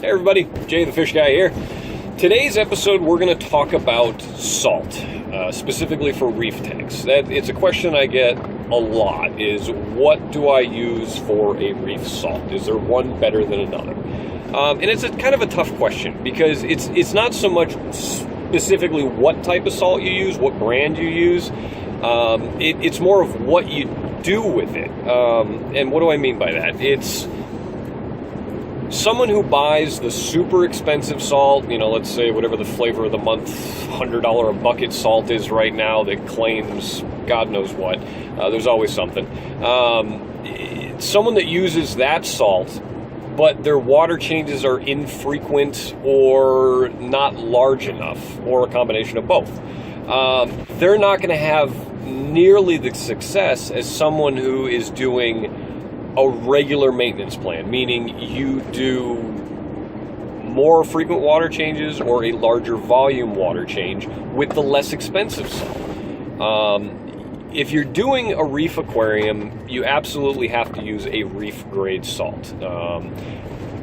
Hey everybody, Jay the Fish Guy here. Today's episode we're going to talk about salt, specifically for reef tanks. It's a question I get a lot, is what do I use for a reef salt? Is there one better than another? And it's a kind of a tough question because it's not so much specifically what type of salt you use, what brand you use. It's more of what you do with it. And what do I mean by that? It's someone who buys the super expensive salt, let's say whatever the flavor of the month, $100 a bucket salt is right now that claims God knows what. There's always something. Someone that uses that salt, but their water changes are infrequent or not large enough, or a combination of both. They're not going to have nearly the success as someone who is doing a regular maintenance plan, meaning you do more frequent water changes or a larger volume water change with the less expensive salt. If you're doing a reef aquarium, you absolutely have to use a reef grade salt.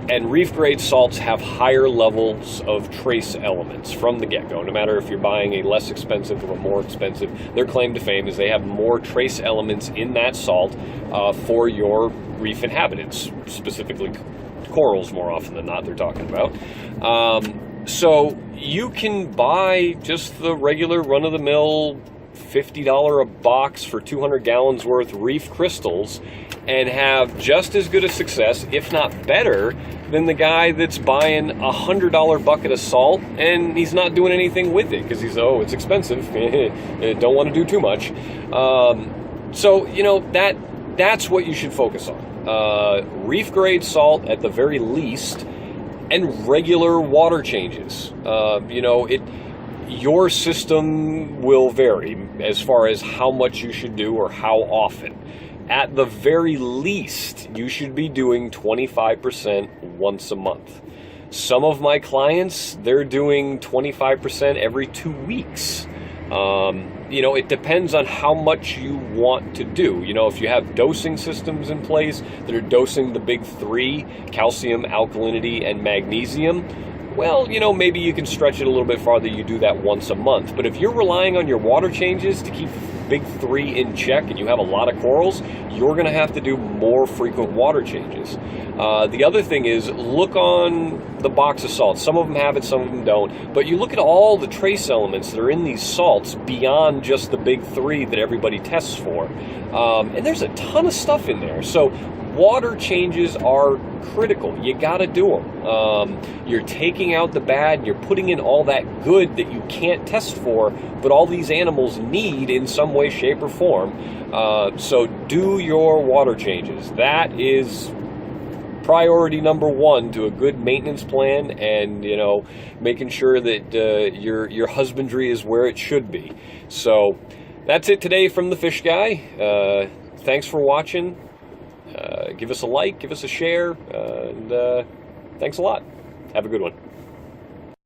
And reef grade salts have higher levels of trace elements from the get-go. No matter if you're buying a less expensive or a more expensive, their claim to fame is they have more trace elements in that salt for your reef inhabitants, specifically corals more often than not they're talking about. So you can buy just the regular run-of-the-mill $50 a box for 200 gallons worth reef crystals and have just as good a success, if not better, than the guy that's buying a $100 bucket of salt and he's not doing anything with it because it's expensive. Don't want to do too much. So that's what you should focus on. Reef grade salt at the very least, and regular water changes. Your system will vary as far as how much you should do or how often. At the very least, you should be doing 25% once a month. Some of my clients, they're doing 25% every 2 weeks. It depends on how much you want to do. If you have dosing systems in place that are dosing the big three, calcium, alkalinity, and magnesium, well, maybe you can stretch it a little bit farther. You do that once a month. But if you're relying on your water changes to keep big three in check and you have a lot of corals, you're going to have to do more frequent water changes. The other thing is, look on the box of salts. Some of them have it, some of them don't. But you look at all the trace elements that are in these salts beyond just the big three that everybody tests for. And there's a ton of stuff in there. So water changes are critical. You got to do them. You're taking out the bad, and you're putting in all that good that you can't test for, but all these animals need in some way, shape, or form. So do your water changes. That is priority number one to a good maintenance plan, and making sure that your husbandry is where it should be. So that's it today from the Fish Guy. Thanks for watching. Give us a like, give us a share, and thanks a lot. Have a good one.